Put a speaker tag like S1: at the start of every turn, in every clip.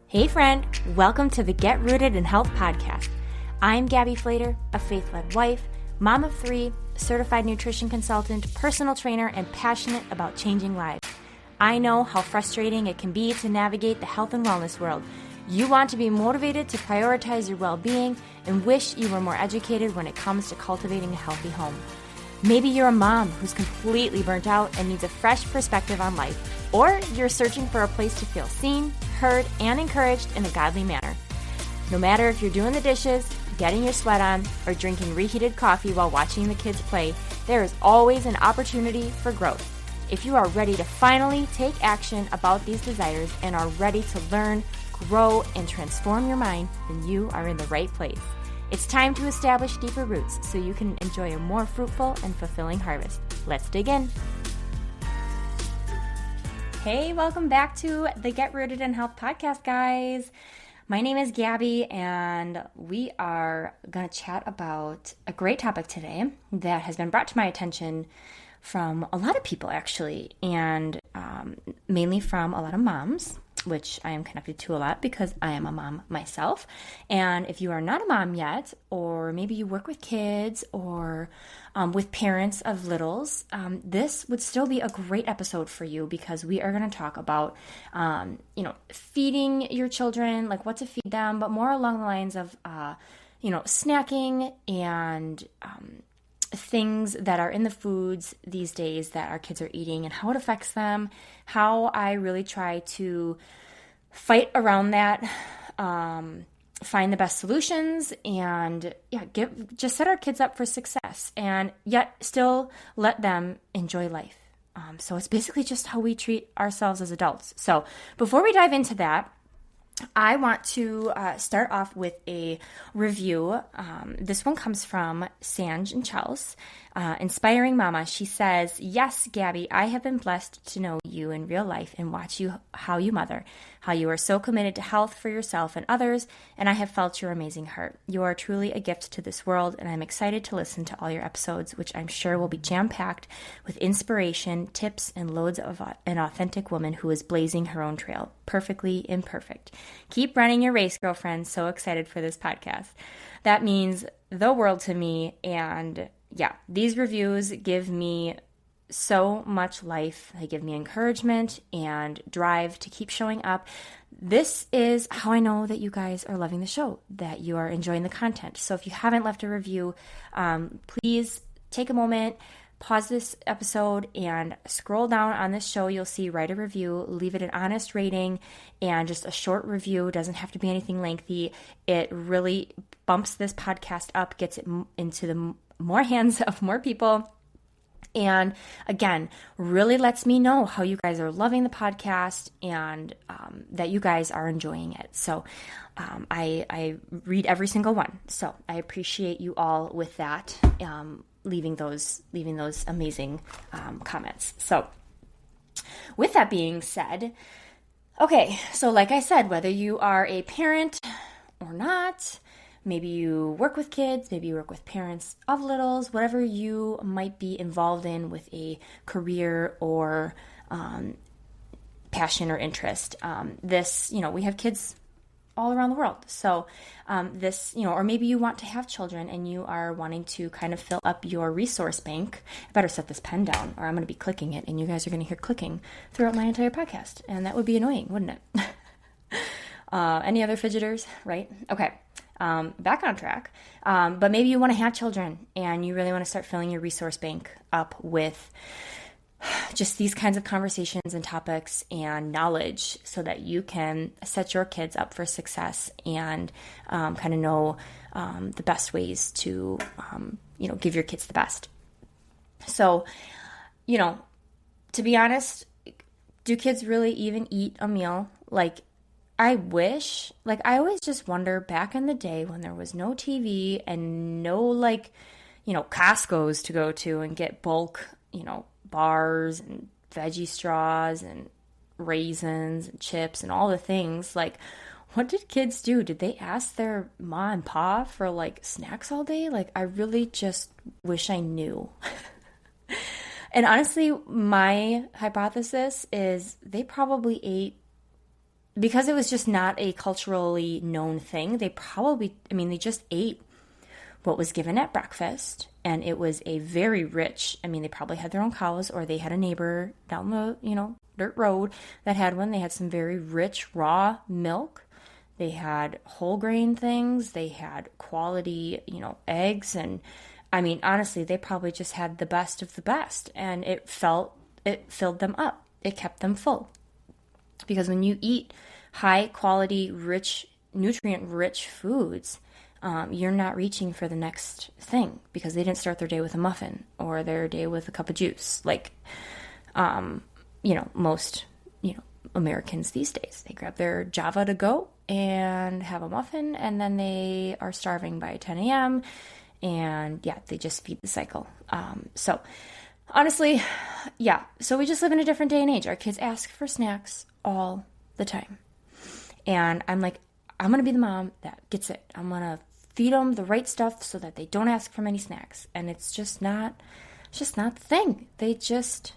S1: Hey friend, welcome to the Get Rooted in Health podcast. I'm Gabby Flater, a faith-led wife, mom of 3, certified nutrition consultant, personal trainer, and passionate about changing lives. I know how frustrating it can be to navigate the health and wellness world. You want to be motivated to prioritize your well-being and wish you were more educated when it comes to cultivating a healthy home. Maybe you're a mom who's completely burnt out and needs a fresh perspective on life, or you're searching for a place to feel seen, heard, and encouraged in a godly manner. No matter if you're doing the dishes, getting your sweat on, or drinking reheated coffee while watching the kids play, there is always an opportunity for growth. If you are ready to finally take action about these desires and are ready to learn, grow, and transform your mind, then you are in the right place. It's time to establish deeper roots so you can enjoy a more fruitful and fulfilling harvest. Let's dig in. Hey, welcome back to the Get Rooted in Health podcast, guys. My name is Gabby, and we are going to chat about a great topic today that has been brought to my attention from a lot of people, actually, and mainly from a lot of moms, which I am connected to a lot because I am a mom myself. And if you are not a mom yet, or maybe you work with kids or with parents of littles, this would still be a great episode for you because we are going to talk about, feeding your children, like what to feed them, but more along the lines of, snacking and things that are in the foods these days that our kids are eating and how it affects them, how I really try to fight around that, find the best solutions, and just set our kids up for success and yet still let them enjoy life. So it's basically just how we treat ourselves as adults. So before we dive into that, I want to start off with a review. This one comes from Sanj and Chels, Inspiring Mama. She says, "Yes, Gabby, I have been blessed to know you in real life and watch you how you mother, how you are so committed to health for yourself and others, and I have felt your amazing heart. You are truly a gift to this world, and I'm excited to listen to all your episodes, which I'm sure will be jam-packed with inspiration, tips, and loads of an authentic woman who is blazing her own trail, perfectly imperfect. Keep running your race, girlfriend. So excited for this podcast." That means the world to me, and these reviews give me so much life. They give me encouragement and drive to keep showing up. This is how I know that you guys are loving the show, that you are enjoying the content. So if you haven't left a review, please take a moment, pause this episode, and scroll down on this show. You'll see write a review, leave it an honest rating, and just a short review. It doesn't have to be anything lengthy. It really bumps this podcast up, gets it into the more hands of more people. And again, really lets me know how you guys are loving the podcast and that you guys are enjoying it. So I read every single one. So I appreciate you all with that, leaving those amazing comments. So with that being said, okay, so like I said, whether you are a parent or not, maybe you work with kids, maybe you work with parents of littles, whatever you might be involved in with a career or passion or interest. We have kids all around the world. So or maybe you want to have children and you are wanting to kind of fill up your resource bank. I better set this pen down or I'm going to be clicking it and you guys are going to hear clicking throughout my entire podcast. And that would be annoying, wouldn't it? Any other fidgeters, right? Okay. Back on track. But maybe you want to have children and you really want to start filling your resource bank up with just these kinds of conversations and topics and knowledge so that you can set your kids up for success and kind of know the best ways to, give your kids the best. So, to be honest, do kids really even eat a meal? I wish, I always just wonder back in the day when there was no TV and no, Costco's to go to and get bulk, bars and veggie straws and raisins and chips and all the things. What did kids do? Did they ask their ma and pa for snacks all day? I really just wish I knew. And honestly, my hypothesis is they probably ate because it was just not a culturally known thing, they probably, I mean, they just ate what was given at breakfast, and it was a very rich, I mean, they probably had their own cows, or they had a neighbor down the, dirt road that had one. They had some very rich raw milk. They had whole grain things. They had quality, eggs. And I mean, honestly, they probably just had the best of the best, and it filled them up. It kept them full. Because when you eat high quality, rich, nutrient rich foods, you're not reaching for the next thing, because they didn't start their day with a muffin or their day with a cup of juice. Like, most, Americans these days, they grab their Java to go and have a muffin, and then they are starving by 10 a.m. And yeah, they just feed the cycle. So honestly, yeah. So we just live in a different day and age. Our kids ask for snacks all the time. And I'm like, I'm going to be the mom that gets it. I'm going to feed them the right stuff so that they don't ask for many snacks. And it's just not the thing. They just,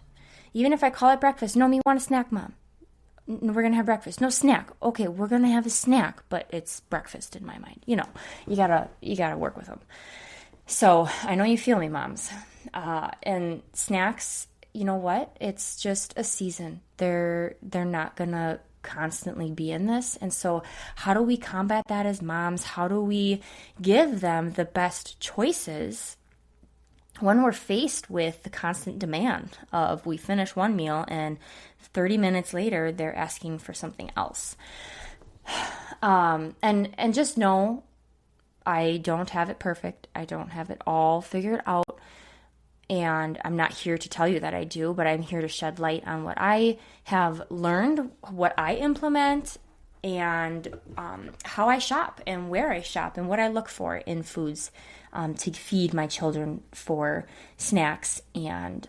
S1: even if I call it breakfast, no, me want a snack, Mom. We're going to have breakfast. No snack. Okay, we're going to have a snack, but it's breakfast in my mind. You gotta work with them. So I know you feel me, moms. And snacks, you know what? It's just a season. They're not going to constantly be in this. And so how do we combat that as moms? How do we give them the best choices when we're faced with the constant demand of, we finish one meal and 30 minutes later they're asking for something else? And just know, I don't have it perfect. I don't have it all figured out. And I'm not here to tell you that I do, but I'm here to shed light on what I have learned, what I implement, and how I shop and where I shop and what I look for in foods to feed my children for snacks and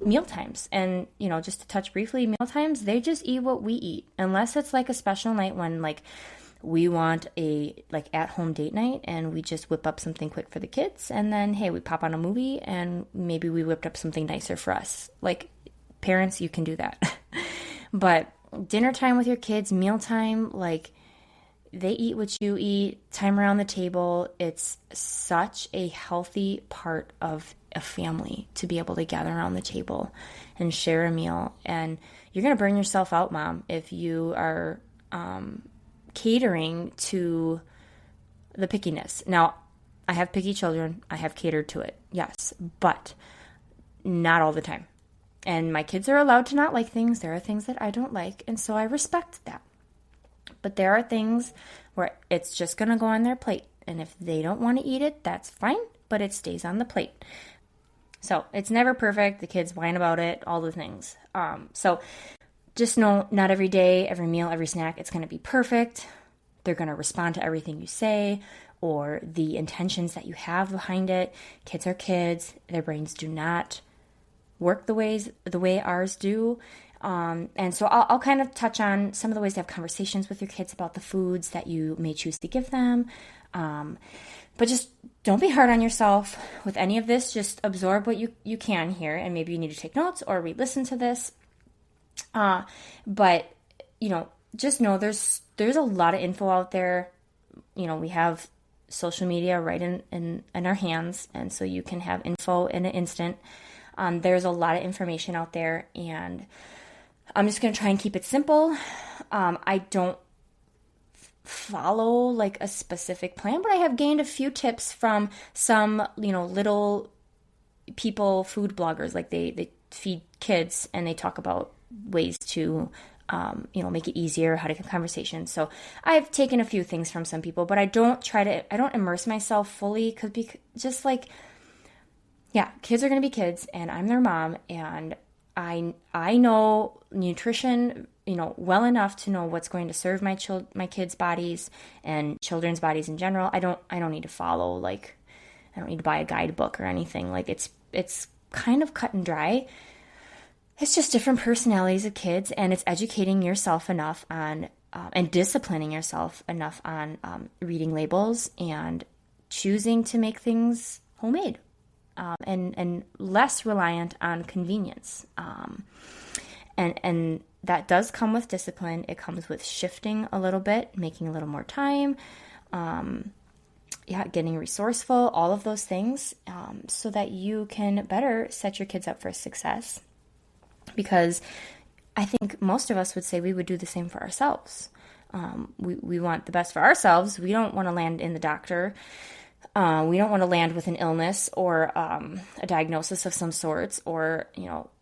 S1: meal times. And, just to touch briefly, meal times, they just eat what we eat, unless it's like a special night when we want a at-home date night and we just whip up something quick for the kids, and then, hey, we pop on a movie and maybe we whipped up something nicer for us. Like, parents, you can do that. But dinner time with your kids, meal time, they eat what you eat, time around the table. It's such a healthy part of a family to be able to gather around the table and share a meal. And you're going to burn yourself out, Mom, if you are catering to the pickiness. Now, I have picky children. I have catered to it, yes, but not all the time. And my kids are allowed to not like things. There are things that I don't like, and so I respect that. But there are things where it's just going to go on their plate, and if they don't want to eat it, that's fine, but it stays on the plate. So it's never perfect. The kids whine about it, all the things. So just know, not every day, every meal, every snack, it's going to be perfect. They're going to respond to everything you say or the intentions that you have behind it. Kids are kids. Their brains do not work the way ours do. And so I'll kind of touch on some of the ways to have conversations with your kids about the foods that you may choose to give them. But just don't be hard on yourself with any of this. Just absorb what you can here, and maybe you need to take notes or re-listen to this. But just know there's a lot of info out there. We have social media right in our hands, and so you can have info in an instant. There's a lot of information out there, and I'm just going to try and keep it simple. I don't follow a specific plan, but I have gained a few tips from some, little people, food bloggers. They feed kids and they talk about ways to, make it easier, how to have conversations. So I've taken a few things from some people, but I don't immerse myself fully because kids are going to be kids, and I'm their mom, and I know nutrition, well enough to know what's going to serve my kids' bodies and children's bodies in general. I don't need to follow, I don't need to buy a guidebook or anything. It's kind of cut and dry. It's just different personalities of kids, and it's educating yourself enough on and disciplining yourself enough on reading labels and choosing to make things homemade. And less reliant on convenience. And that does come with discipline. It comes with shifting a little bit, making a little more time, getting resourceful, all of those things, so that you can better set your kids up for success. Because I think most of us would say we would do the same for ourselves. We want the best for ourselves. We don't want to land in the doctor. We don't want to land with an illness or a diagnosis of some sorts, or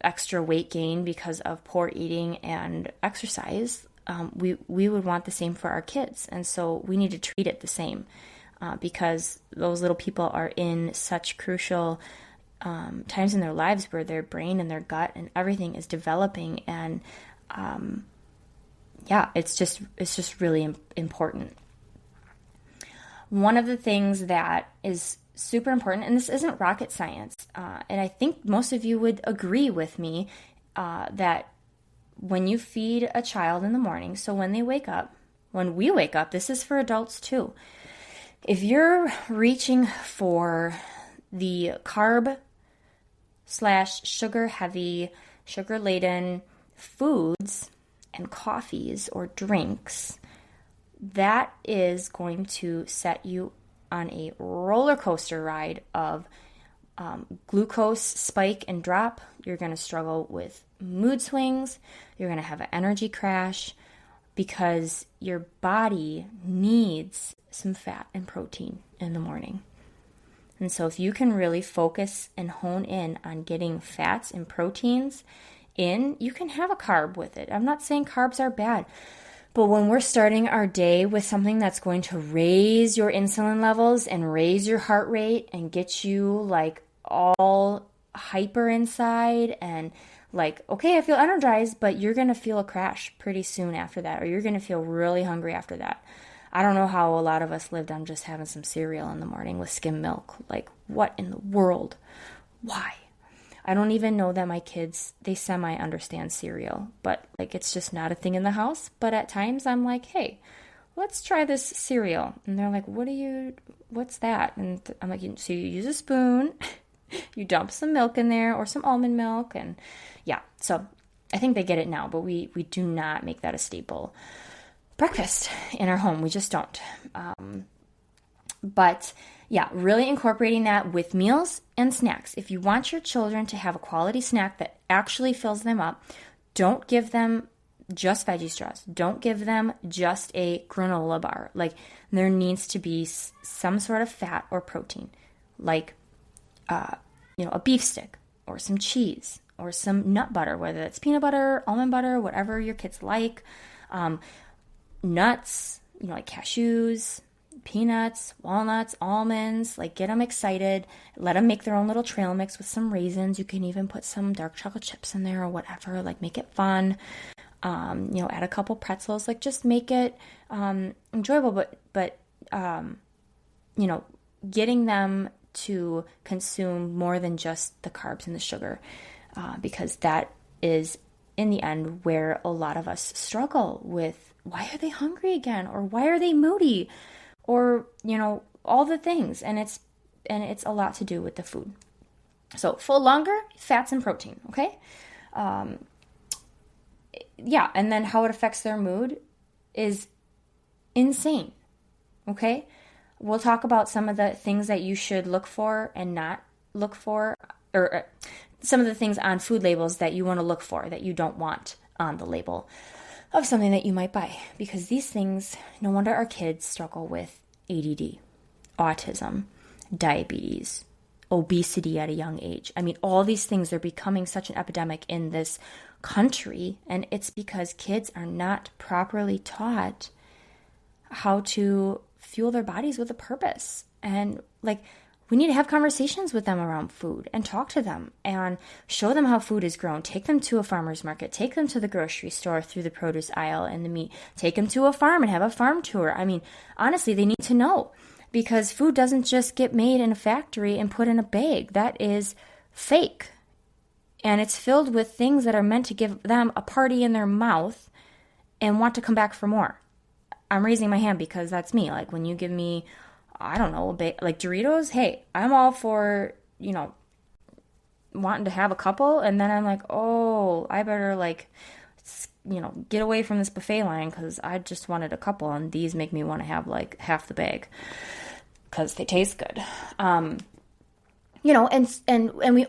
S1: extra weight gain because of poor eating and exercise. We would want the same for our kids, and so we need to treat it the same, because those little people are in such crucial times in their lives where their brain and their gut and everything is developing, and it's just really important. One of the things that is super important, and this isn't rocket science, and I think most of you would agree with me, that when you feed a child in the morning, so when we wake up, this is for adults too. If you're reaching for the carb/sugar heavy, sugar laden foods and coffees or drinks, that is going to set you on a roller coaster ride of glucose spike and drop. You're going to struggle with mood swings. You're going to have an energy crash, because your body needs some fat and protein in the morning. And so if you can really focus and hone in on getting fats and proteins in, you can have a carb with it. I'm not saying carbs are bad, but when we're starting our day with something that's going to raise your insulin levels and raise your heart rate and get you like all hyper inside and like, okay, I feel energized, but you're going to feel a crash pretty soon after that, or you're going to feel really hungry after that. I don't know how a lot of us lived on just having some cereal in the morning with skim milk. Like, what in the world? Why? I don't even know that my kids, they semi-understand cereal, but like it's just not a thing in the house. But at times I'm like, hey, let's try this cereal. And they're like, what's that? And I'm like, so you use a spoon, you dump some milk in there or some almond milk. And yeah, so I think they get it now, but we do not make that a staple breakfast in our home. We just don't. But yeah, really incorporating that with meals and snacks. If you want your children to have a quality snack that actually fills them up, don't give them just veggie straws. Don't give them just a granola bar. Like, there needs to be some sort of fat or protein, like a beef stick or some cheese or some nut butter, whether it's peanut butter, almond butter, whatever your kids like. Nuts, like cashews, peanuts, walnuts, almonds, like get them excited. Let them make their own little trail mix with some raisins. You can even put some dark chocolate chips in there or whatever, like make it fun. Add a couple pretzels, like just make it enjoyable, but getting them to consume more than just the carbs and the sugar, because that is in the end where a lot of us struggle with, why are they hungry again? Or why are they moody? Or, all the things. And it's a lot to do with the food. So full longer, fats and protein, okay? And then how it affects their mood is insane, okay? We'll talk about some of the things that you should look for and not look for, or some of the things on food labels that you want to look for that you don't want on the label of something that you might buy. Because these things, no wonder our kids struggle with ADD, autism, diabetes, obesity at a young age. I mean, all these things are becoming such an epidemic in this country, and it's because kids are not properly taught how to fuel their bodies with a purpose. And we need to have conversations with them around food and talk to them and show them how food is grown. Take them to a farmer's market. Take them to the grocery store through the produce aisle and the meat. Take them to a farm and have a farm tour. I mean, honestly, they need to know, because food doesn't just get made in a factory and put in a bag. That is fake. And it's filled with things that are meant to give them a party in their mouth and want to come back for more. I'm raising my hand because that's me. Like, when you give me, I don't know, like Doritos, hey, I'm all for, wanting to have a couple, and then I'm like, oh, I better like, get away from this buffet line because I just wanted a couple, and these make me want to have like half the bag because they taste good. And we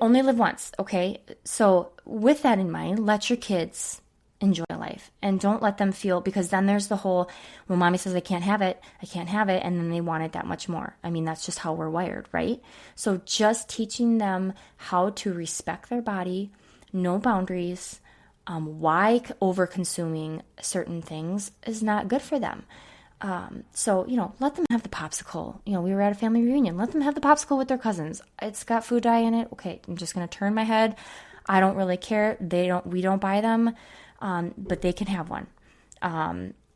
S1: only live once, okay? So with that in mind, let your kids enjoy life and don't let them feel, because then there's the whole, well, mommy says I can't have it, and then they want it that much more. I mean, that's just how we're wired, right? So just teaching them how to respect their body, no boundaries, why over consuming certain things is not good for them. So, let them have the popsicle. We were at a family reunion. Let them have the popsicle with their cousins. It's got food dye in it. Okay, I'm just going to turn my head. I don't really care. We don't buy them, but they can have one.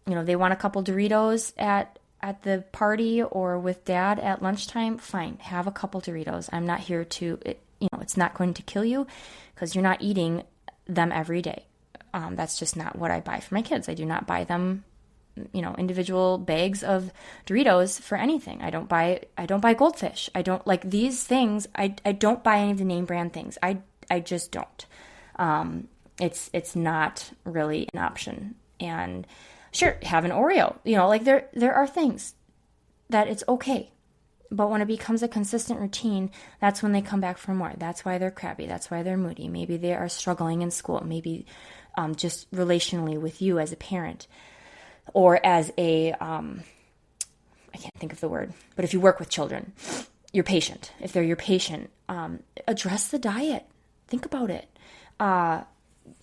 S1: They want a couple Doritos at the party or with dad at lunchtime. Fine, have a couple Doritos. I'm not here to, it's not going to kill you because you're not eating them every day. That's just not what I buy for my kids. I do not buy them individual bags of Doritos for anything. I don't buy Goldfish. I don't like these things. I don't buy any of the name brand things. I just don't. It's not really an option. And sure, have an Oreo. There are things that it's okay. But when it becomes a consistent routine, that's when they come back for more. That's why they're crabby. That's why they're moody. Maybe they are struggling in school. Maybe just relationally with you as a parent. Or as I can't think of the word, but if you work with children, your patient, if they're your patient, address the diet. Think about it.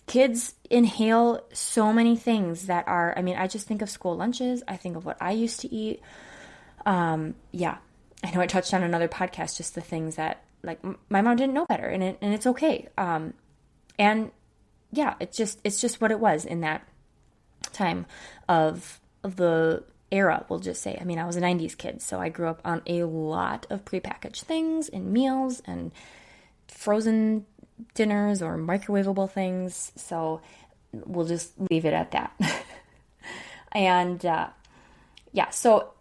S1: Kids inhale so many things that are, I just think of school lunches. I think of what I used to eat. I know I touched on another podcast, just the things that, like, my mom didn't know better, and it's okay. It's just what it was in that time of the era, we'll just say. I was a 90s kid, so I grew up on a lot of prepackaged things and meals and frozen dinners or microwavable things, so we'll just leave it at that. And so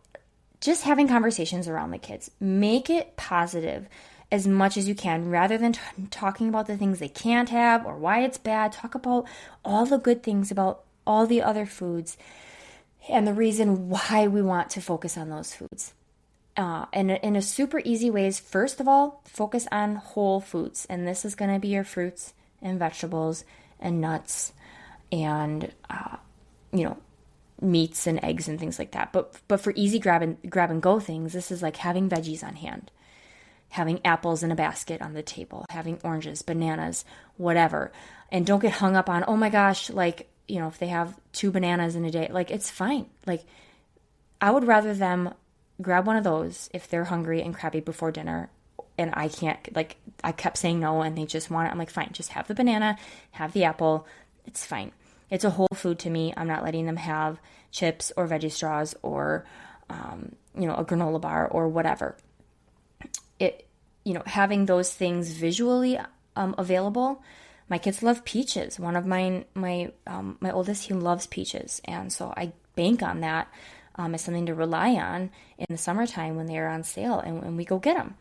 S1: just having conversations around the kids. Make it positive as much as you can, rather than talking about the things they can't have or why it's bad. Talk about all the good things about all the other foods and the reason why we want to focus on those foods. And in a super easy ways, first of all, focus on whole foods. And this is going to be your fruits and vegetables and nuts and, meats and eggs and things like that. But for easy grab and go things, this is like having veggies on hand, having apples in a basket on the table, having oranges, bananas, whatever. And don't get hung up on, oh my gosh, if they have 2 bananas in a day, it's fine. I would rather them grab one of those if they're hungry and crabby before dinner and I can't, I kept saying no and they just want it. I'm like, fine, just have the banana, have the apple. It's fine. It's a whole food to me. I'm not letting them have chips or veggie straws or, a granola bar or whatever. Having those things visually available. My kids love peaches. One of my oldest, he loves peaches. And so I bank on that as something to rely on in the summertime when they're on sale and we go get them.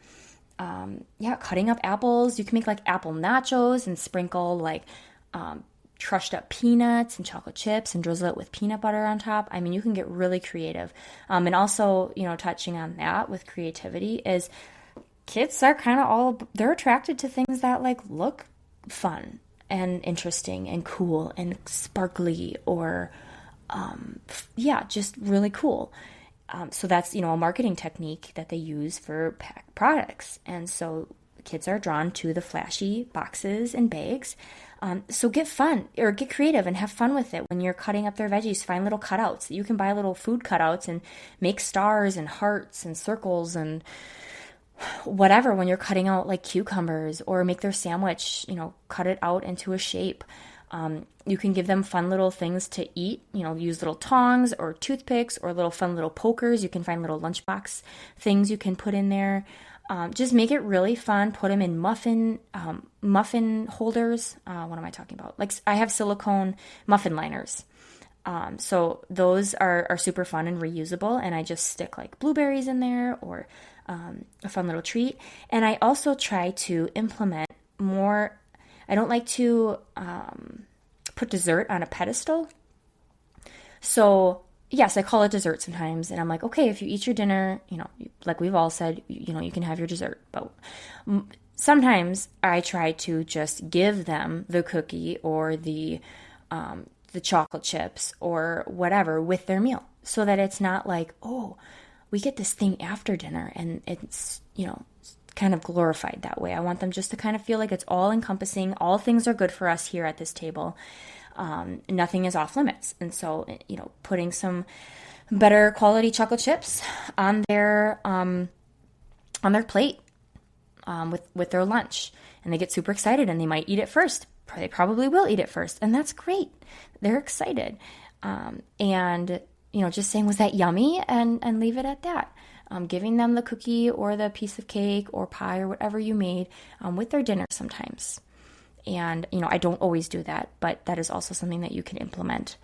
S1: Cutting up apples. You can make apple nachos and sprinkle crushed up peanuts and chocolate chips and drizzle it with peanut butter on top. You can get really creative. And also, touching on that with creativity is kids are kind of they're attracted to things that look fun and interesting and cool and sparkly or just really cool. So that's a marketing technique that they use for packed products, and so kids are drawn to the flashy boxes and bags. So get creative and have fun with it. When you're cutting up their veggies, find little cutouts. You can buy little food cutouts and make stars and hearts and circles and whatever when you're cutting out cucumbers, or make their sandwich, cut it out into a shape. You can give them fun little things to eat, use little tongs or toothpicks or fun little pokers. You can find little lunchbox things you can put in there. Just make it really fun. Put them in muffin holders. What am I talking about? I have silicone muffin liners. So those are super fun and reusable, and I just stick blueberries in there or a fun little treat. And I also try to implement more, I don't like to put dessert on a pedestal. So yes, I call it dessert sometimes. And I'm like, okay, if you eat your dinner, like we've all said, you can have your dessert. But sometimes I try to just give them the cookie or the chocolate chips or whatever with their meal, so that it's not like, oh, we get this thing after dinner and it's, kind of glorified that way. I want them just to kind of feel like it's all encompassing. All things are good for us here at this table. Nothing is off limits. And so, putting some better quality chocolate chips on their plate with their lunch, and they get super excited and they might eat it first. They probably will eat it first, and that's great. They're excited. And just saying, was that yummy? And leave it at that. Giving them the cookie or the piece of cake or pie or whatever you made with their dinner sometimes. And, I don't always do that, but that is also something that you can implement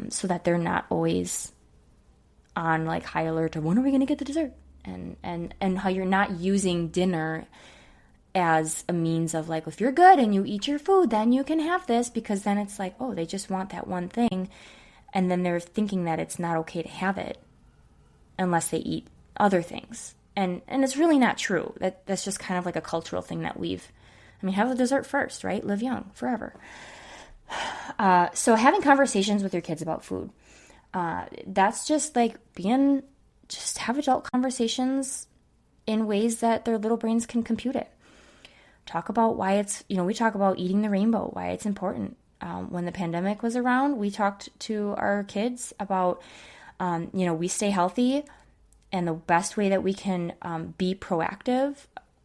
S1: so that they're not always on like high alert of when are we going to get the dessert? And how you're not using dinner as a means of like, if you're good and you eat your food, then you can have this, because then it's like, oh, they just want that one thing. And then they're thinking that it's not okay to have it unless they eat other things. And it's really not true. That's just kind of like a cultural thing that have the dessert first, right? Live young forever. So having conversations with your kids about food, that's just like just have adult conversations in ways that their little brains can compute it. Talk about why it's, we talk about eating the rainbow, why it's important. When the pandemic was around, we talked to our kids about, we stay healthy, and the best way that we can be proactive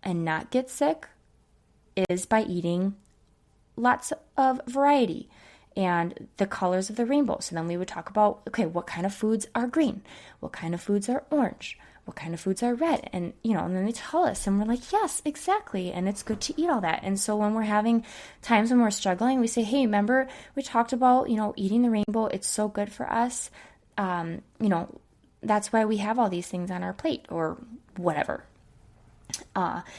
S1: and not get sick is by eating lots of variety and the colors of the rainbow. So then we would talk about, okay, what kind of foods are green? What kind of foods are orange? What kind of foods are red? And, and then they tell us, and we're like, yes, exactly. And it's good to eat all that. And so when we're having times when we're struggling, we say, hey, remember we talked about, eating the rainbow. It's so good for us. That's why we have all these things on our plate or whatever.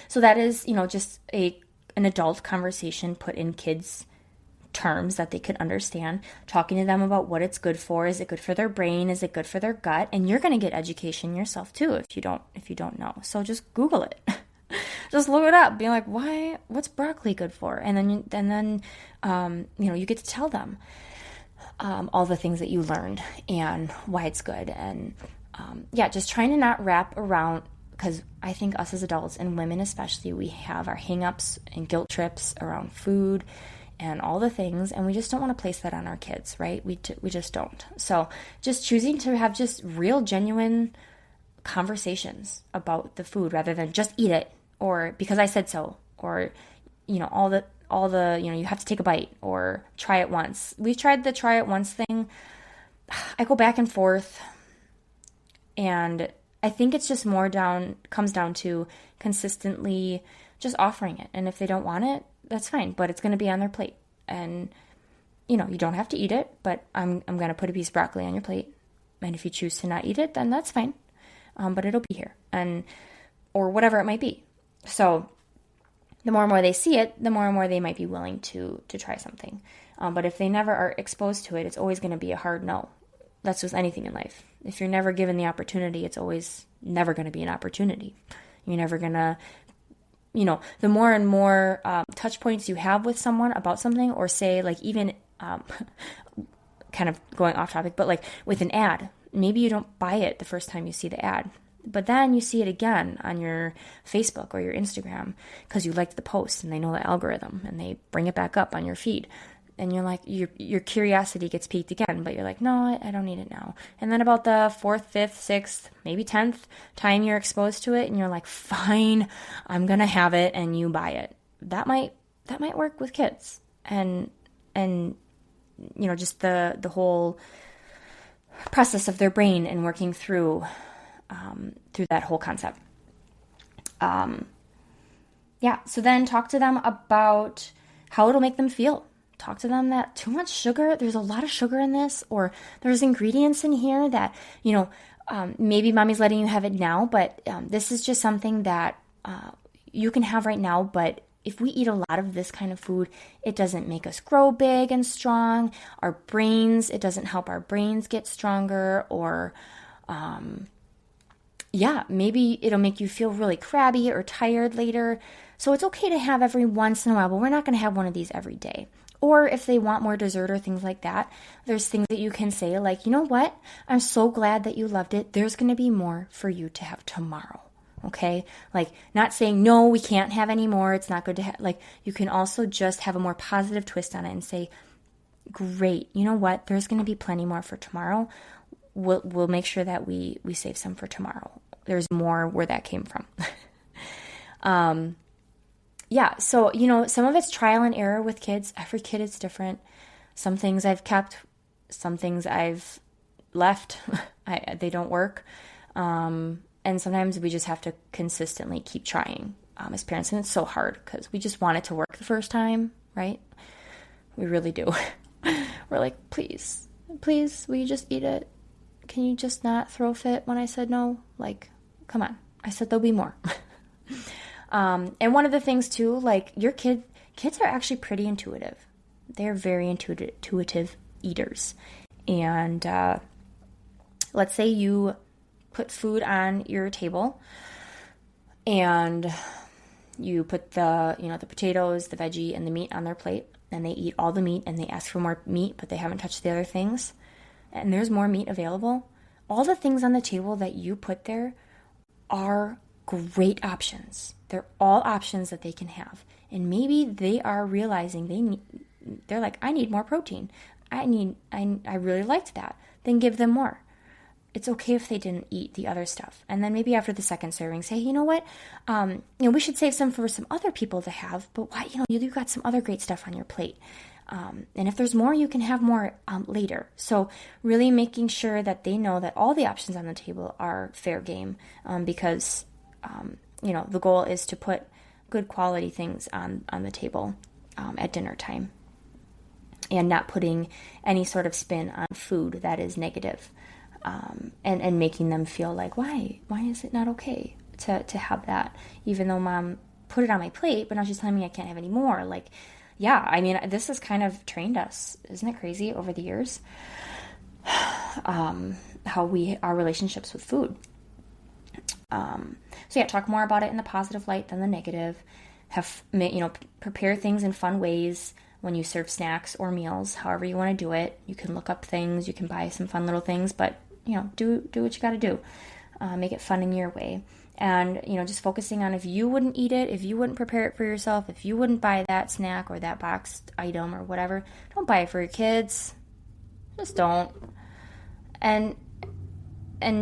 S1: So that is, just an adult conversation put in kids' terms that they could understand, talking to them about what it's good for. Is it good for their brain? Is it good for their gut? And you're going to get education yourself too if you don't know. So just Google it. Just look it up. Be like, what's broccoli good for? And then you get to tell them all the things that you learned and why it's good. And just trying to not wrap around, because I think us as adults and women especially, we have our hang-ups and guilt trips around food and all the things, and we just don't want to place that on our kids, right? We just don't. So just choosing to have just real, genuine conversations about the food rather than just eat it, or because I said so, or all the you have to take a bite or try it once. We've tried the try it once thing. I go back and forth, and I think it's just comes down to consistently just offering it. And if they don't want it, that's fine, but it's going to be on their plate. And, you don't have to eat it, but I'm going to put a piece of broccoli on your plate. And if you choose to not eat it, then that's fine. But it'll be here, or whatever it might be. So the more and more they see it, the more and more they might be willing to try something. But if they never are exposed to it, it's always going to be a hard no. That's with anything in life. If you're never given the opportunity, it's always never going to be an opportunity. You're never going to, the more and more touch points you have with someone about something, or say like even kind of going off topic, but like with an ad, maybe you don't buy it the first time you see the ad, but then you see it again on your Facebook or your Instagram because you liked the post and they know the algorithm and they bring it back up on your feed. And you're like, your curiosity gets piqued again, but you're like, no, I don't need it now. And then about the 4th, 5th, 6th, maybe 10th time you're exposed to it, and you're like, fine, I'm gonna have it, and you buy it. That might work with kids, and just the whole process of their brain and working through that whole concept. So then talk to them about how it'll make them feel. Talk to them that too much sugar, there's a lot of sugar in this, or there's ingredients in here that, maybe mommy's letting you have it now, but this is just something that you can have right now, but if we eat a lot of this kind of food, it doesn't make us grow big and strong. Our brains, it doesn't help our brains get stronger, or maybe it'll make you feel really crabby or tired later. So it's okay to have every once in a while, but we're not going to have one of these every day. Or if they want more dessert or things like that, there's things that you can say like, you know what? I'm so glad that you loved it. There's going to be more for you to have tomorrow. Okay? Like, not saying, no, we can't have any more. It's not good to have. Like, you can also just have a more positive twist on it and say, great, you know what? There's going to be plenty more for tomorrow. We'll make sure that we save some for tomorrow. There's more where that came from. So, some of it's trial and error with kids. Every kid is different. Some things I've kept, some things I've left. They don't work. And sometimes we just have to consistently keep trying as parents. And it's so hard because we just want it to work the first time, right? We really do. We're like, please, will you just eat it? Can you just not throw a fit when I said no? Like, come on. I said there'll be more. And one of the things too, like your kids are actually pretty intuitive. They're very intuitive eaters. And let's say you put food on your table and you put the potatoes, the veggie, and the meat on their plate, and they eat all the meat and they ask for more meat, but they haven't touched the other things, and there's more meat available. All the things on the table that you put there are great options. They're all options that they can have. And maybe they are realizing they're like, I need more protein. I really liked that. Then give them more. It's okay if they didn't eat the other stuff. And then maybe after the second serving, say, you know what? We should save some for some other people to have, but why, you got some other great stuff on your plate. And if there's more, you can have more later. So really making sure that they know that all the options on the table are fair game, because the goal is to put good quality things on the table at dinner time, and not putting any sort of spin on food that is negative, and making them feel like, why is it not okay to have that, even though mom put it on my plate, but now she's telling me I can't have any more. Like, this has kind of trained us. Isn't it crazy over the years? How our relationships with food. Talk more about it in the positive light than the negative. Prepare things in fun ways when you serve snacks or meals, however you want to do it. You can look up things, you can buy some fun little things, but, do what you got to do. Make it fun in your way. And, just focusing on if you wouldn't eat it, if you wouldn't prepare it for yourself, if you wouldn't buy that snack or that boxed item or whatever, don't buy it for your kids. Just don't. And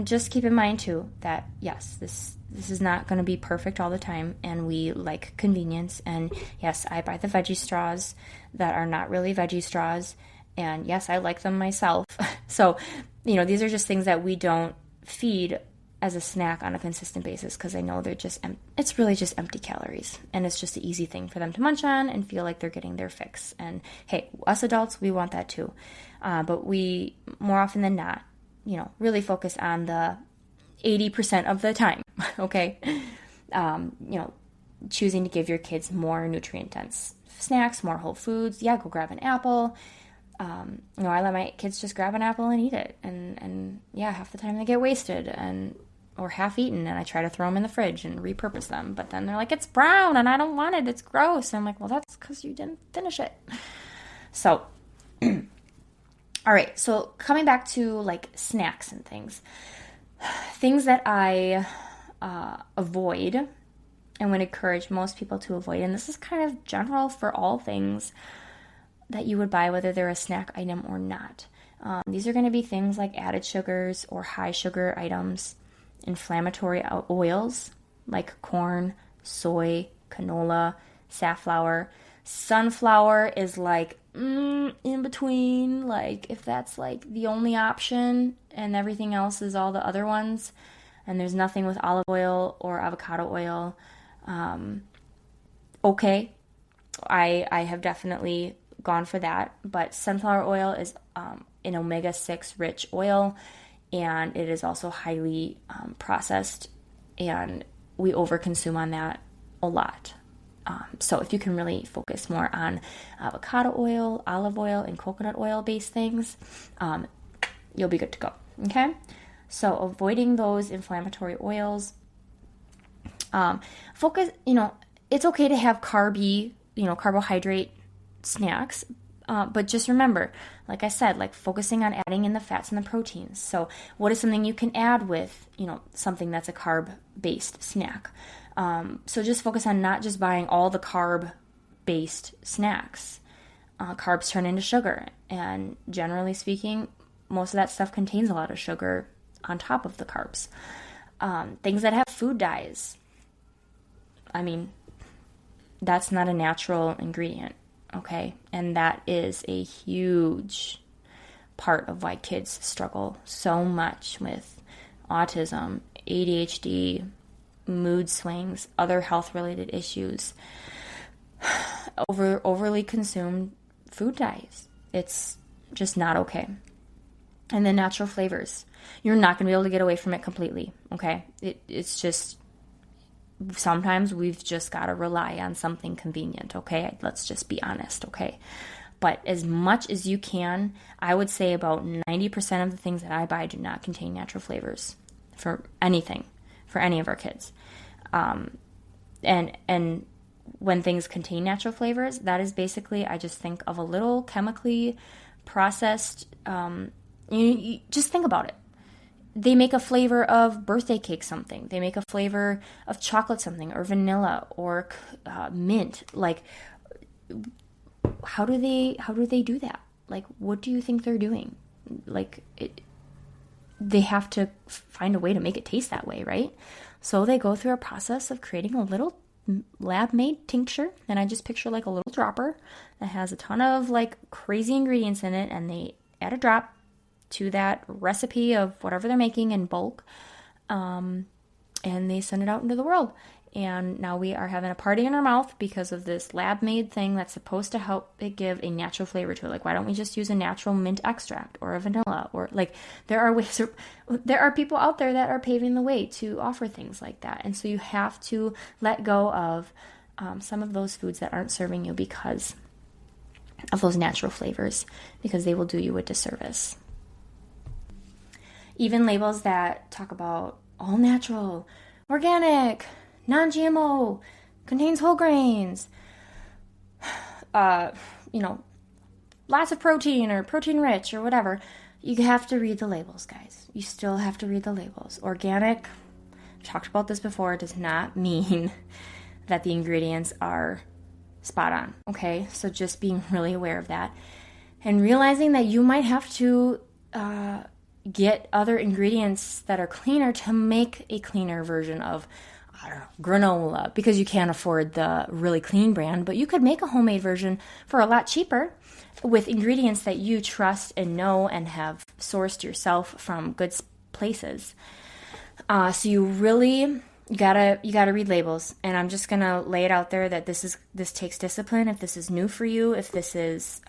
S1: just keep in mind too that yes, this is not going to be perfect all the time, and we like convenience. And yes, I buy the veggie straws that are not really veggie straws, and yes, I like them myself. So, these are just things that we don't feed as a snack on a consistent basis, because I know they're it's really just empty calories, and it's just an easy thing for them to munch on and feel like they're getting their fix. And hey, us adults, we want that too, but we more often than not, really focus on the 80% of the time. Okay, choosing to give your kids more nutrient dense snacks, more whole foods. Yeah, go grab an apple. I let my kids just grab an apple and eat it, and half the time they get wasted or half eaten, and I try to throw them in the fridge and repurpose them, but then they're like, it's brown and I don't want it, it's gross. And I'm like, well, that's because you didn't finish it. So all right, so coming back to like snacks and things that I avoid and would encourage most people to avoid, and this is kind of general for all things that you would buy, whether they're a snack item or not. These are going to be things like added sugars or high sugar items, inflammatory oils like corn, soy, canola, safflower. Sunflower is like in between, like if that's like the only option and everything else is all the other ones, and there's nothing with olive oil or avocado oil. Okay, I have definitely gone for that, but sunflower oil is an omega-6 rich oil, and it is also highly processed, and we overconsume on that a lot. So if you can really focus more on avocado oil, olive oil, and coconut oil based things, you'll be good to go. Okay? So avoiding those inflammatory oils. Focus, it's okay to have carbohydrate snacks, but just remember, like I said, like focusing on adding in the fats and the proteins. So what is something you can add with, something that's a carb-based snack? So just focus on not just buying all the carb-based snacks. Carbs turn into sugar, and generally speaking, most of that stuff contains a lot of sugar on top of the carbs. Things that have food dyes. I mean, that's not a natural ingredient, okay? And that is a huge part of why kids struggle so much with autism, ADHD, mood swings, other health-related issues. Overly consumed food dyes. It's just not okay. And then natural flavors. You're not going to be able to get away from it completely, okay? It's just, sometimes we've just got to rely on something convenient, okay? Let's just be honest, okay? But as much as you can, I would say about 90% of the things that I buy do not contain natural flavors for anything, for any of our kids. And when things contain natural flavors, that is basically, I just think of a little chemically processed, you just think about it. They make a flavor of birthday cake something. They make a flavor of chocolate something, or vanilla, or mint. Like, how do they do that? Like, what do you think they're doing? Like, they have to find a way to make it taste that way, right? So they go through a process of creating a little lab-made tincture, and I just picture like a little dropper that has a ton of like crazy ingredients in it, and they add a drop to that recipe of whatever they're making in bulk, and they send it out into the world. And now we are having a party in our mouth because of this lab-made thing that's supposed to help it give a natural flavor to it. Like, why don't we just use a natural mint extract or a vanilla? Or like, there are people out there that are paving the way to offer things like that. And so you have to let go of some of those foods that aren't serving you because of those natural flavors, because they will do you a disservice. Even labels that talk about all natural, organic, non-GMO, contains whole grains, lots of protein or protein rich or whatever. You have to read the labels, guys. You still have to read the labels. Organic, I've talked about this before, does not mean that the ingredients are spot on, okay? So just being really aware of that and realizing that you might have to get other ingredients that are cleaner to make a cleaner version of, I don't know, granola, because you can't afford the really clean brand, but you could make a homemade version for a lot cheaper with ingredients that you trust and know and have sourced yourself from good places. So you really gotta read labels, and I'm just gonna lay it out there that this takes discipline. If this is new for you, if this is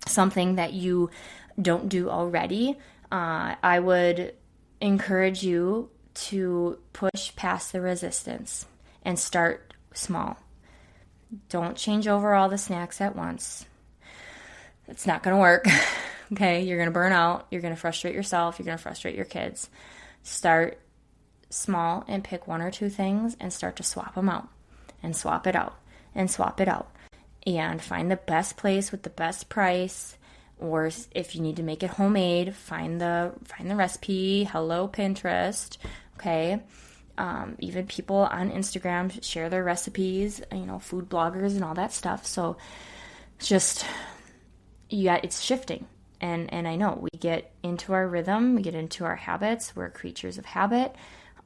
S1: something that you don't do already, I would encourage you to push past the resistance and start small. Don't change over all the snacks at once. It's not going to work. Okay, you're going to burn out. You're going to frustrate yourself. You're going to frustrate your kids. Start small and pick one or two things and start to swap them out and swap it out and swap it out and find the best place with the best price. Or if you need to make it homemade, find the recipe. Hello, Pinterest. Okay. Even people on Instagram share their recipes, food bloggers and all that stuff. So just, it's shifting. And I know we get into our rhythm, we get into our habits. We're creatures of habit.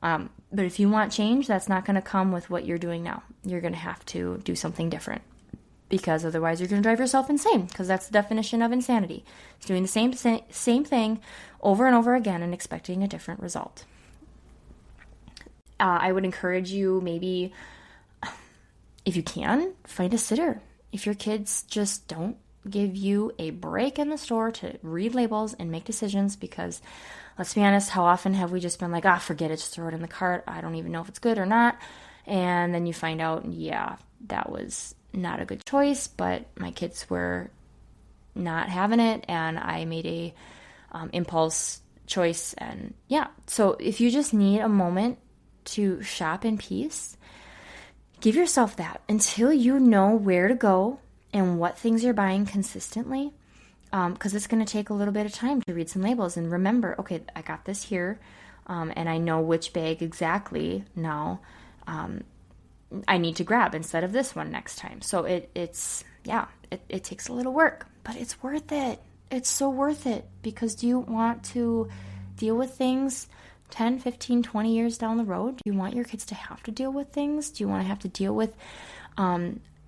S1: But if you want change, that's not going to come with what you're doing now. You're going to have to do something different, because otherwise you're going to drive yourself insane, because that's the definition of insanity. It's doing the same thing over and over again and expecting a different result. I would encourage you, maybe, if you can, find a sitter. If your kids just don't give you a break in the store to read labels and make decisions, because let's be honest, how often have we just been like, forget it, just throw it in the cart. I don't even know if it's good or not. And then you find out, yeah, that was not a good choice, but my kids were not having it, and I made a impulse choice. And yeah, so if you just need a moment to shop in peace, give yourself that until you know where to go and what things you're buying consistently, because it's going to take a little bit of time to read some labels and remember, okay, I got this here, and I know which bag exactly now I need to grab instead of this one next time. So it takes a little work, but it's worth it. It's so worth it, because do you want to deal with things 10, 15, 20 years down the road? Do you want your kids to have to deal with things? Do you want to have to deal with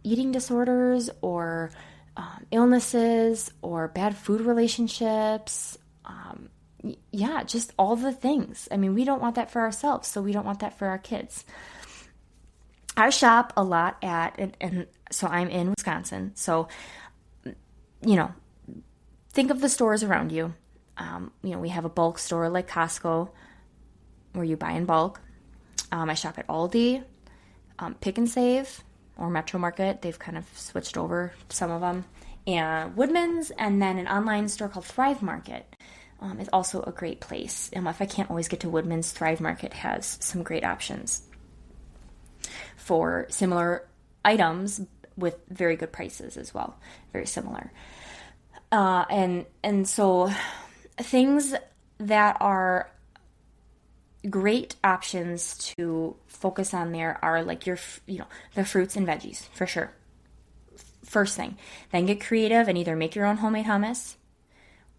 S1: eating disorders or illnesses or bad food relationships? Just all the things. I mean, we don't want that for ourselves, so we don't want that for our kids. I shop a lot and so I'm in Wisconsin. So, think of the stores around you. We have a bulk store like Costco where you buy in bulk. I shop at Aldi, Pick and Save, or Metro Market. They've kind of switched over some of them. And Woodman's, and then an online store called Thrive Market is also a great place. And if I can't always get to Woodman's, Thrive Market has some great options for similar items with very good prices as well. Very similar. And so things that are great options to focus on there are like the fruits and veggies, for sure. First thing. Then get creative and either make your own homemade hummus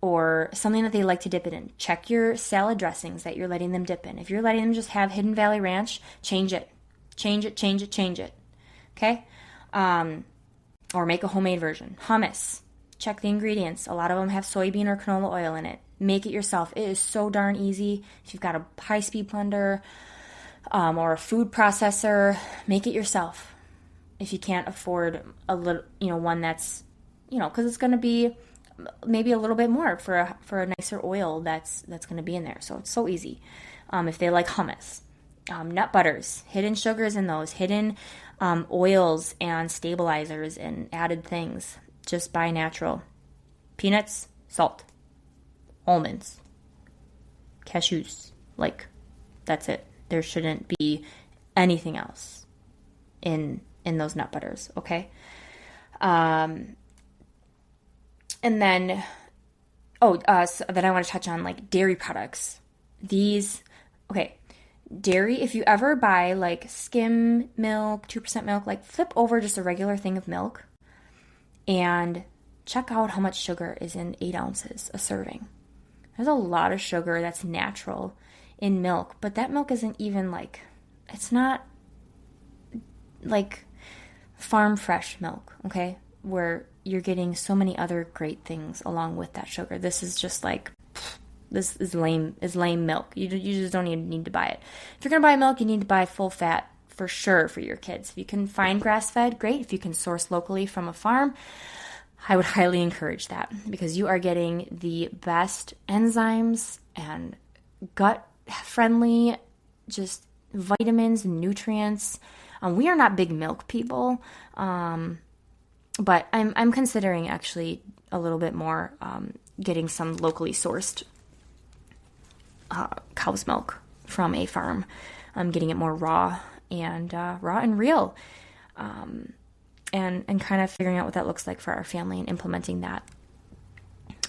S1: or something that they like to dip it in. Check your salad dressings that you're letting them dip in. If you're letting them just have Hidden Valley Ranch, change it. Change it. Okay? Or make a homemade version. Hummus. Check the ingredients. A lot of them have soybean or canola oil in it. Make it yourself. It is so darn easy. If you've got a high-speed blender or a food processor, make it yourself. If you can't afford a little, one that's, because it's going to be maybe a little bit more for a nicer oil that's going to be in there. So it's so easy. If they like hummus. Nut butters, hidden sugars in those, hidden oils and stabilizers and added things. Just buy natural. Peanuts, salt, almonds, cashews. That's it. There shouldn't be anything else in those nut butters, okay? And then, so then I want to touch on dairy products. Dairy, if you ever buy skim milk, 2% milk, flip over just a regular thing of milk and check out how much sugar is in 8 ounces a serving. There's a lot of sugar that's natural in milk, but that milk isn't even it's not farm fresh milk, okay? Where you're getting so many other great things along with that sugar. This is just this is lame milk. You just don't even need to buy it. If you're going to buy milk, you need to buy full fat for sure for your kids. If you can find grass-fed, great. If you can source locally from a farm, I would highly encourage that because you are getting the best enzymes and gut-friendly just vitamins and nutrients. We are not big milk people, but I'm considering actually a little bit more getting some locally sourced cow's milk from a farm. I'm getting it more raw and real, and kind of figuring out what that looks like for our family and implementing that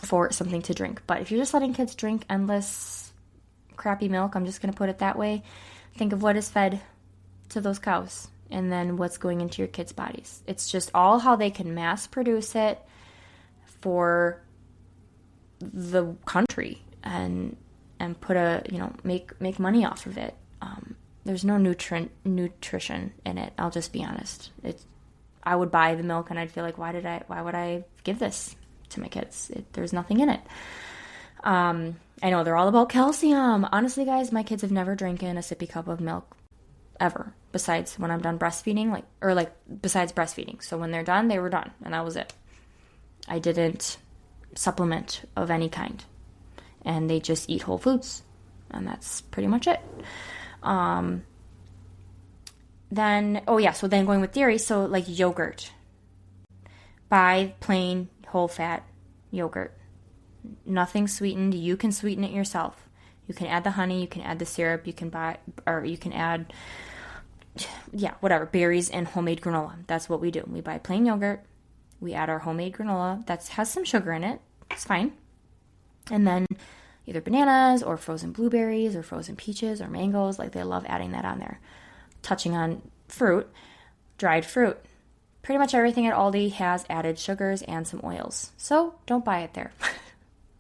S1: for something to drink. But if you're just letting kids drink endless crappy milk, I'm just going to put it that way. Think of what is fed to those cows and then what's going into your kids' bodies. It's just all how they can mass produce it for the country and put make money off of it. There's no nutrition in it. I'll just be honest. I would buy the milk and I'd feel like, why would I give this to my kids? There's nothing in it. I know they're all about calcium. Honestly, guys, my kids have never drinking a sippy cup of milk ever, besides when I'm done breastfeeding, besides breastfeeding. So when they're done, they were done, and that was it. I didn't supplement of any kind, and they just eat whole foods, and that's pretty much it. then, so then going with dairy, so like yogurt. Buy plain whole fat yogurt. Nothing sweetened. You can sweeten it yourself. You can add the honey, you can add the syrup, you can add, whatever, berries and homemade granola. That's what we do. We buy plain yogurt, we add our homemade granola that has some sugar in it. It's fine. And then either bananas or frozen blueberries or frozen peaches or mangoes. Like, they love adding that on there. Touching on fruit, dried fruit. Pretty much everything at Aldi has added sugars and some oils. So don't buy it there.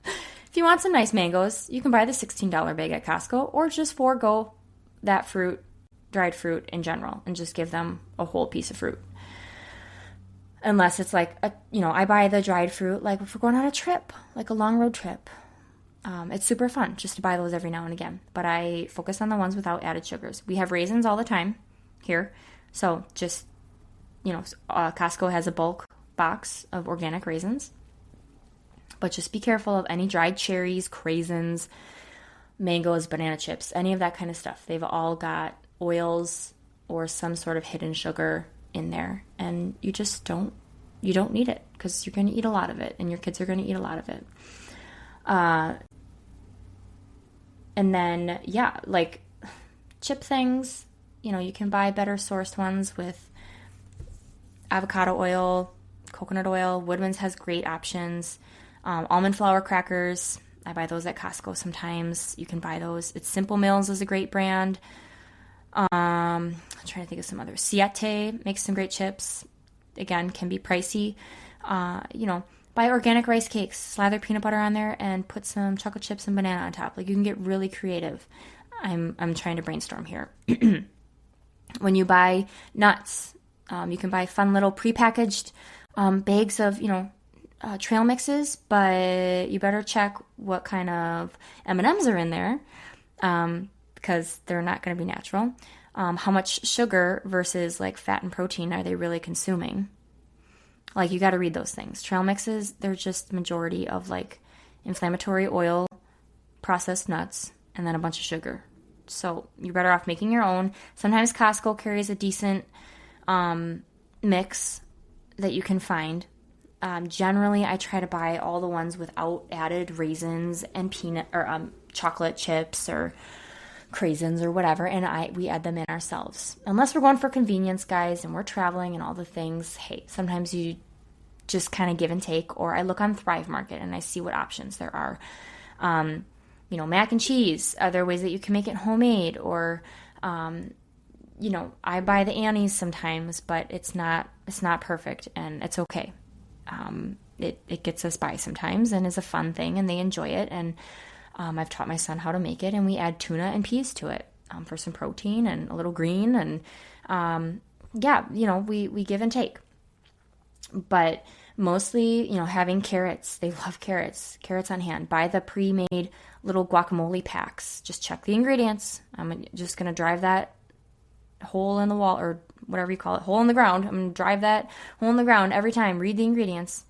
S1: If you want some nice mangoes, you can buy the $16 bag at Costco, or just forego that fruit, dried fruit in general, and just give them a whole piece of fruit. Unless it's like, I buy the dried fruit, like if we're going on a trip, like a long road trip. It's super fun just to buy those every now and again. But I focus on the ones without added sugars. We have raisins all the time here. So just, Costco has a bulk box of organic raisins. But just be careful of any dried cherries, craisins, mangoes, banana chips, any of that kind of stuff. They've all got oils or some sort of hidden sugar in there. And you don't need it, because you're going to eat a lot of it and your kids are going to eat a lot of it. And then, like chip things, you can buy better sourced ones with avocado oil, coconut oil. Woodman's has great options. Almond flour crackers, I buy those at Costco sometimes. You can buy those. It's Simple Mills is a great brand. I'm trying to think of some others. Siete makes some great chips. Again, can be pricey. Buy organic rice cakes, slather peanut butter on there, and put some chocolate chips and banana on top. Like, you can get really creative. I'm trying to brainstorm here. When you buy nuts, you can buy fun little prepackaged bags of, trail mixes, but you better check what kind of M&Ms are in there, because they're not going to be natural. How much sugar versus like fat and protein are they really consuming? Like, you got to read those things. Trail mixes, they're just majority of like inflammatory oil, processed nuts, and then a bunch of sugar. So you're better off making your own. Sometimes Costco carries a decent mix that you can find. Generally, I try to buy all the ones without added raisins and peanut or chocolate chips or craisins or whatever, and we add them in ourselves. Unless we're going for convenience, guys, and we're traveling and all the things. Hey, sometimes you just kind of give and take. Or I look on Thrive Market and I see what options there are. Mac and cheese. Are there ways that you can make it homemade? Or I buy the Annie's sometimes, but it's not perfect, and it's okay. It gets us by sometimes and is a fun thing, and they enjoy it. And I've taught my son how to make it, and we add tuna and peas to it for some protein and a little green. And we give and take. But mostly, having carrots. They love carrots on hand. Buy the pre-made little guacamole packs. Just check the ingredients. I'm just going to drive that hole in the wall, or whatever you call it, hole in the ground. I'm going to drive that hole in the ground every time. Read the ingredients.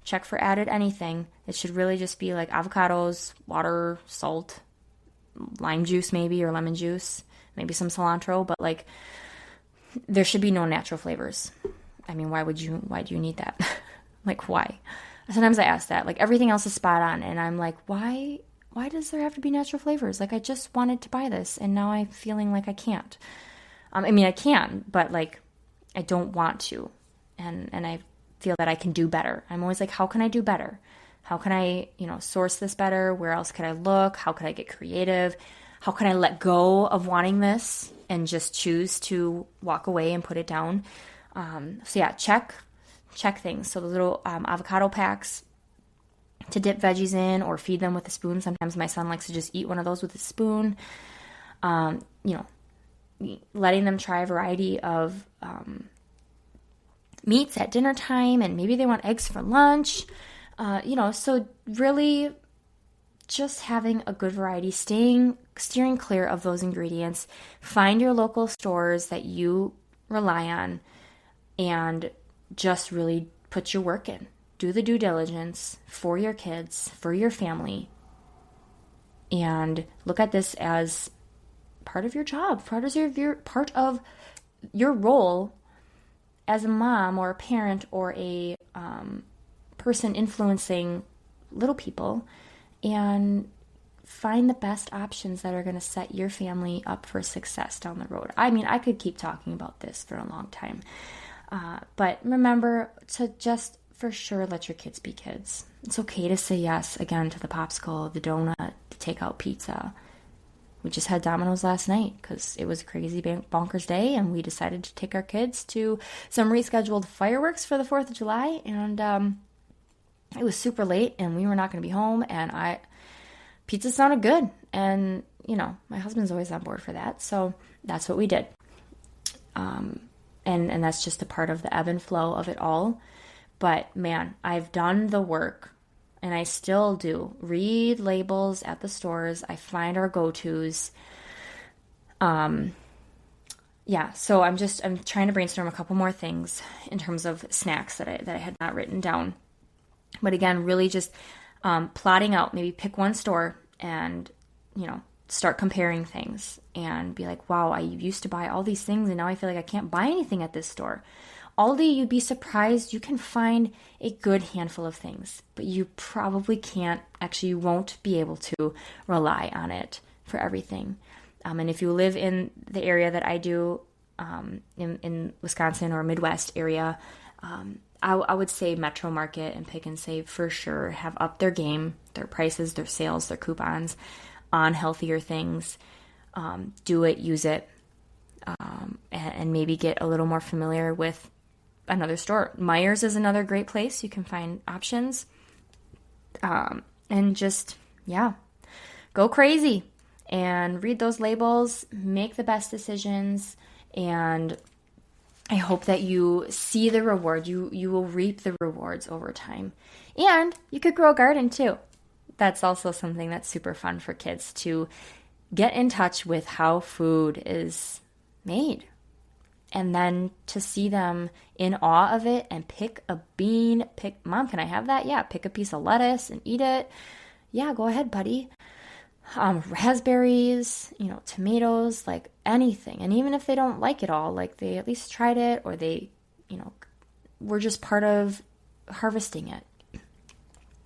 S1: Check for added anything. It should really just be like avocados, water, salt, lime juice maybe, or lemon juice, maybe some cilantro, but like, there should be no natural flavors. I mean, why do you need that? Like, why? Sometimes I ask that. Like, everything else is spot on, and I'm like, why does there have to be natural flavors? Like, I just wanted to buy this, and now I'm feeling like I can't. I can, but like, I don't want to. And I feel that I can do better. I'm always like, how can I do better? How can I, source this better? Where else could I look? How could I get creative? How can I let go of wanting this and just choose to walk away and put it down? Check things. So the little avocado packs to dip veggies in or feed them with a spoon. Sometimes my son likes to just eat one of those with a spoon. Letting them try a variety of meats at dinner time, and maybe they want eggs for lunch. So really just having a good variety, steering clear of those ingredients. Find your local stores that you rely on, and just really put your work in. Do the due diligence for your kids, for your family, and look at this as part of your job, part of your role as a mom or a parent or a person influencing little people, and find the best options that are going to set your family up for success down the road. I mean, I could keep talking about this for a long time, but remember to just for sure let your kids be kids. It's okay to say yes again to the popsicle, the donut, the takeout pizza. We just had Domino's last night because it was a crazy bonkers day, and we decided to take our kids to some rescheduled fireworks for the 4th of July, and it was super late, and we were not going to be home, and pizza sounded good, and, you know, my husband's always on board for that, so that's what we did. And that's just a part of the ebb and flow of it all, but man, I've done the work. And I still do. Read labels at the stores. I find our go-tos. So I'm trying to brainstorm a couple more things in terms of snacks that I had not written down. But again, really just plotting out, maybe pick one store and, you know, start comparing things and be like, wow, I used to buy all these things and now I feel like I can't buy anything at this store. Aldi, you'd be surprised, you can find a good handful of things, but you probably can't, actually you won't be able to rely on it for everything. And if you live in the area that I do, in Wisconsin or Midwest area, I would say Metro Market and Pick and Save for sure have upped their game, their prices, their sales, their coupons on healthier things. Do it, use it, and maybe get a little more familiar with another store. Meijer's is another great place. You can find options. And just, go crazy and read those labels, make the best decisions, and I hope that you see the reward. You will reap the rewards over time. And you could grow a garden too. That's also something that's super fun for kids to get in touch with how food is made. And then to see them in awe of it and pick a bean, Mom, can I have that? Yeah, pick a piece of lettuce and eat it. Yeah, go ahead, buddy. Raspberries, tomatoes, like anything. And even if they don't like it all, like they at least tried it, or they, were just part of harvesting it.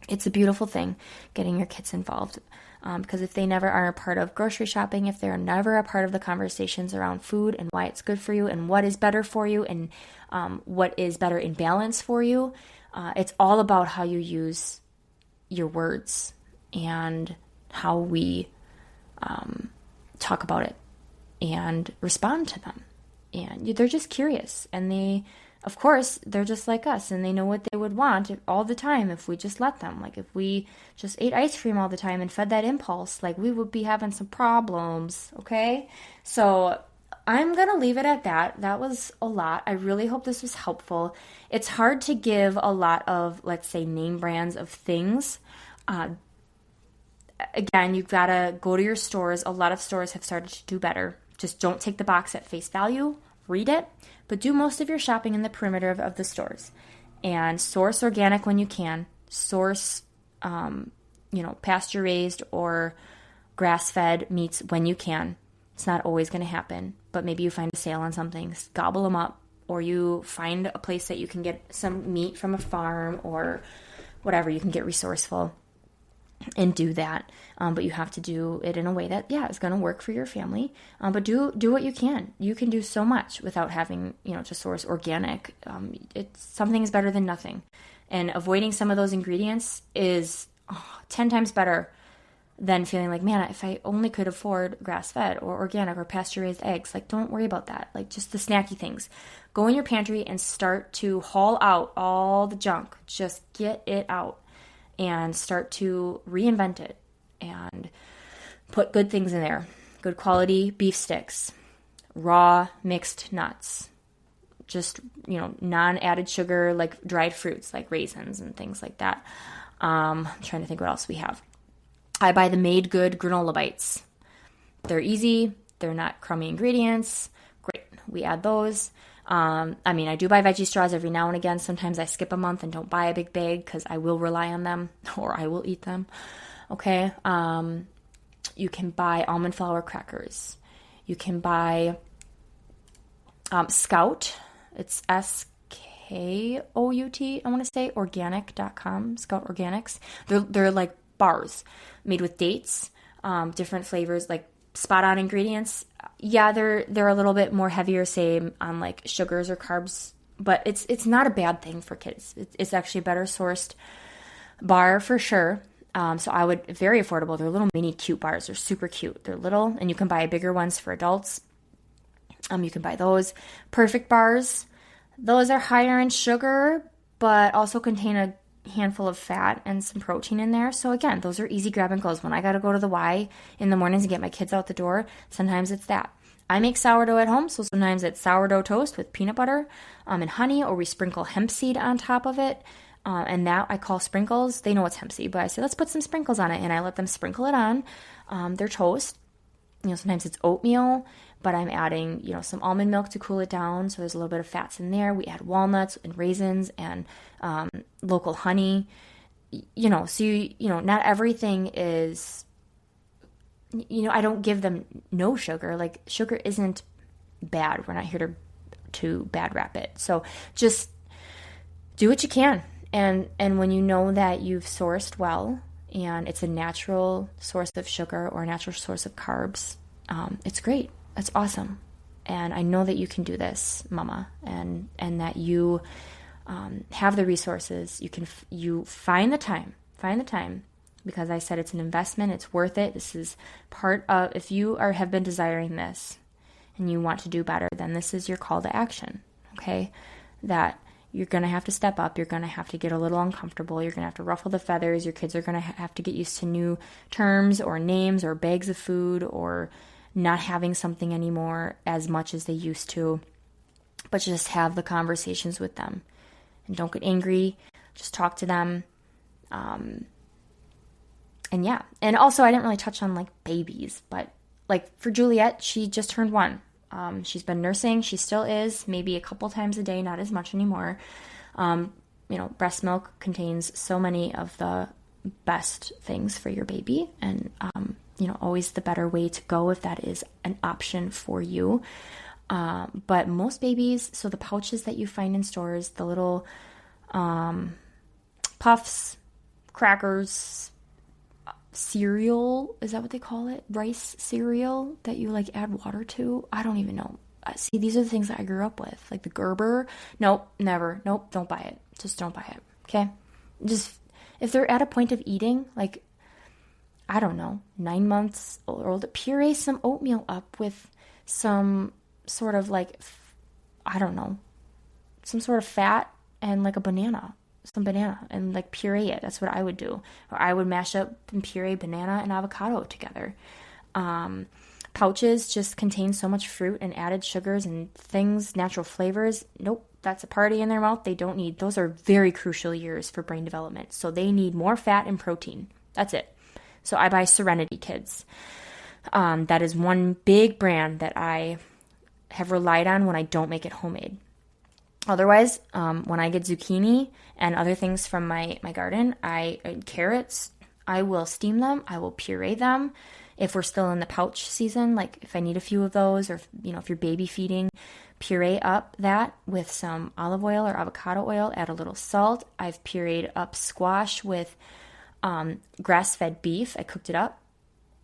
S1: It's a beautiful thing, getting your kids involved. Because if they never are a part of grocery shopping, if they're never a part of the conversations around food and why it's good for you and what is better for you and what is better in balance for you, it's all about how you use your words and how we talk about it and respond to them. And they're just curious, and of course, they're just like us, and they know what they would want all the time if we just let them. Like, if we just ate ice cream all the time and fed that impulse, like, we would be having some problems, okay? So I'm going to leave it at that. That was a lot. I really hope this was helpful. It's hard to give a lot of, let's say, name brands of things. Again, you've got to go to your stores. A lot of stores have started to do better. Just don't take the box at face value. Read it, but do most of your shopping in the perimeter of the stores, and source organic when you can. Source, pasture-raised or grass-fed meats when you can. It's not always going to happen, but maybe you find a sale on something, gobble them up, or you find a place that you can get some meat from a farm or whatever. You can get resourceful and do that, but you have to do it in a way that is going to work for your family. But do what you can. You can do so much without having to source organic. Something is better than nothing, and avoiding some of those ingredients is 10 times better than feeling like, man, if I only could afford grass-fed or organic or pasture-raised eggs. Like, don't worry about that. Like, just the snacky things. Go in your pantry and start to haul out all the junk. Just get it out and start to reinvent it and put good things in there. Good quality beef sticks, raw mixed nuts, just, non-added sugar, like dried fruits, like raisins and things like that. I'm trying to think what else we have. I buy the Made Good granola bites. They're easy. They're not crummy ingredients. Great. We add those. I do buy veggie straws every now and again. Sometimes I skip a month and don't buy a big bag because I will rely on them or I will eat them. Okay. You can buy almond flour crackers. You can buy Scout, it's SKOUT, I want to say, organic.com, Scout Organics. They're like bars made with dates, different flavors, like spot on ingredients. Yeah, they're a little bit more heavier, say, on like sugars or carbs, but it's not a bad thing for kids. It's actually a better sourced bar for sure. So I would, very affordable. They're little mini cute bars. They're super cute. They're little, and you can buy bigger ones for adults. You can buy those. Perfect bars. Those are higher in sugar, but also contain a handful of fat and some protein in there. So again, those are easy grab and goes. When I got to go to the Y in the mornings and get my kids out the door, sometimes it's that. I make sourdough at home, so sometimes it's sourdough toast with peanut butter and honey, or we sprinkle hemp seed on top of it. And that I call sprinkles. They know it's hemp seed, but I say, let's put some sprinkles on it. And I let them sprinkle it on their toast. Sometimes it's oatmeal, but I'm adding, some almond milk to cool it down. So there's a little bit of fats in there. We add walnuts and raisins and local honey. So not everything is, I don't give them no sugar. Like, sugar isn't bad. We're not here to bad rap it. So just do what you can. And when you know that you've sourced well and it's a natural source of sugar or a natural source of carbs, it's great. That's awesome. And I know that you can do this, mama, and that you have the resources. You find the time, because I said it's an investment. It's worth it. This is part of, if you have been desiring this and you want to do better, then this is your call to action. Okay. That you're going to have to step up. You're going to have to get a little uncomfortable. You're going to have to ruffle the feathers. Your kids are going to have to get used to new terms or names or bags of food, or not having something anymore as much as they used to. But just have the conversations with them. And don't get angry. Just talk to them. And yeah. And also, I didn't really touch on like babies, but like for Juliet, she just turned 1. She's been nursing. She still is, maybe a couple times a day, not as much anymore. Breast milk contains so many of the best things for your baby, and, always the better way to go if that is an option for you. But most babies, so the pouches that you find in stores, the little puffs, crackers, cereal, is that what they call it? Rice cereal that you like add water to? I don't even know. See, these are the things that I grew up with. Like the Gerber. Nope, never. Nope, don't buy it. Just don't buy it. Okay? Just, if they're at a point of eating, like, I don't know, 9 months old, puree some oatmeal up with some sort of like, I don't know, some sort of fat and like some banana, and like puree it. That's what I would do. Or I would mash up and puree banana and avocado together. Pouches just contain so much fruit and added sugars and things, natural flavors. Nope, that's a party in their mouth. They don't need. Those are very crucial years for brain development. So they need more fat and protein. That's it. So I buy Serenity Kids. That is one big brand that I have relied on when I don't make it homemade. Otherwise, when I get zucchini and other things from my garden, carrots, I will steam them. I will puree them. If we're still in the pouch season, like if I need a few of those, or if you're baby feeding, puree up that with some olive oil or avocado oil, add a little salt. I've pureed up squash with grass-fed beef. I cooked it up.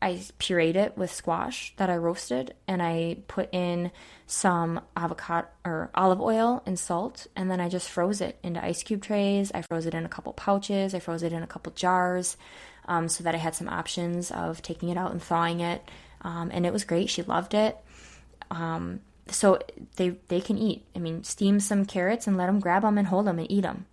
S1: I pureed it with squash that I roasted, and I put in some avocado or olive oil and salt, and then I just froze it into ice cube trays. I froze it in a couple pouches. I froze it in a couple jars, so that I had some options of taking it out and thawing it, and it was great. She loved it. So they can eat. I mean, steam some carrots and let them grab them and hold them and eat them.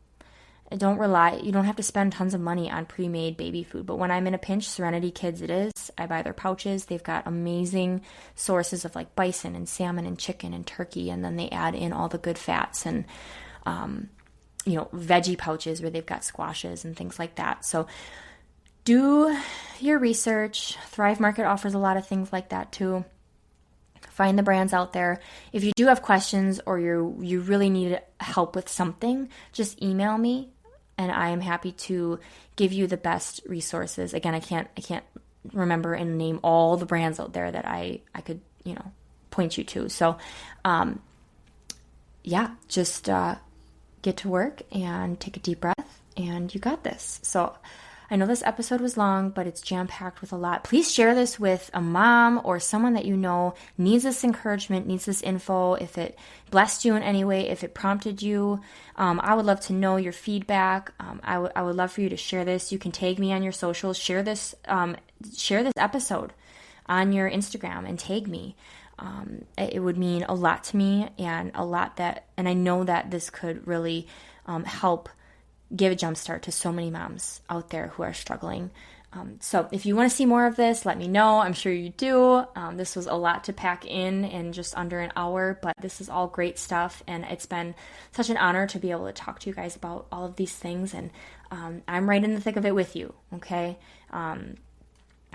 S1: You don't have to spend tons of money on pre-made baby food. But when I'm in a pinch, Serenity Kids it is. I buy their pouches. They've got amazing sources of like bison and salmon and chicken and turkey. And then they add in all the good fats and, veggie pouches where they've got squashes and things like that. So do your research. Thrive Market offers a lot of things like that too. Find the brands out there. If you do have questions or you really need help with something, just email me. And I am happy to give you the best resources. Again, I can't remember and name all the brands out there that I could, point you to. So, yeah, just get to work and take a deep breath, and you got this. So I know this episode was long, but it's jam-packed with a lot. Please share this with a mom or someone that you know needs this encouragement, needs this info. If it blessed you in any way, if it prompted you, I would love to know your feedback. I would love for you to share this. You can tag me on your socials. Share this episode on your Instagram and tag me. It would mean a lot to me, and I know that this could really help give a jump start to so many moms out there who are struggling. So if you want to see more of this, let me know. I'm sure you do. This was a lot to pack in just under an hour, but this is all great stuff, and it's been such an honor to be able to talk to you guys about all of these things, and I'm right in the thick of it with you, okay?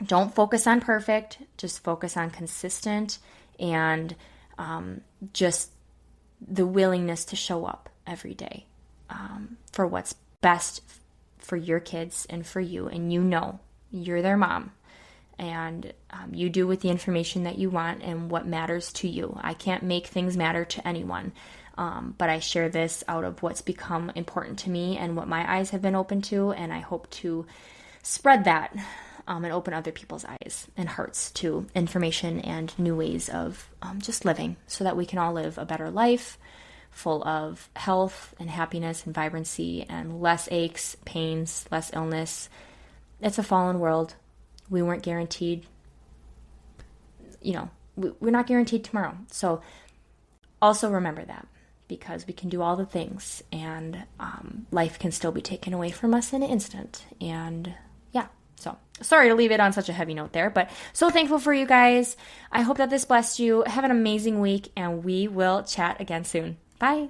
S1: Don't focus on perfect, just focus on consistent and just the willingness to show up every day for what's best for your kids and for you. And you know, you're their mom, and you do with the information that you want and what matters to you. I can't make things matter to anyone, but I share this out of what's become important to me and what my eyes have been open to, and I hope to spread that and open other people's eyes and hearts to information and new ways of just living, so that we can all live a better life full of health and happiness and vibrancy and less aches, pains, less illness. It's a fallen world. We weren't guaranteed, we're not guaranteed tomorrow. So also remember that, because we can do all the things, and life can still be taken away from us in an instant. And yeah, so sorry to leave it on such a heavy note there, but so thankful for you guys. I hope that this blessed you. Have an amazing week, and we will chat again soon. Bye.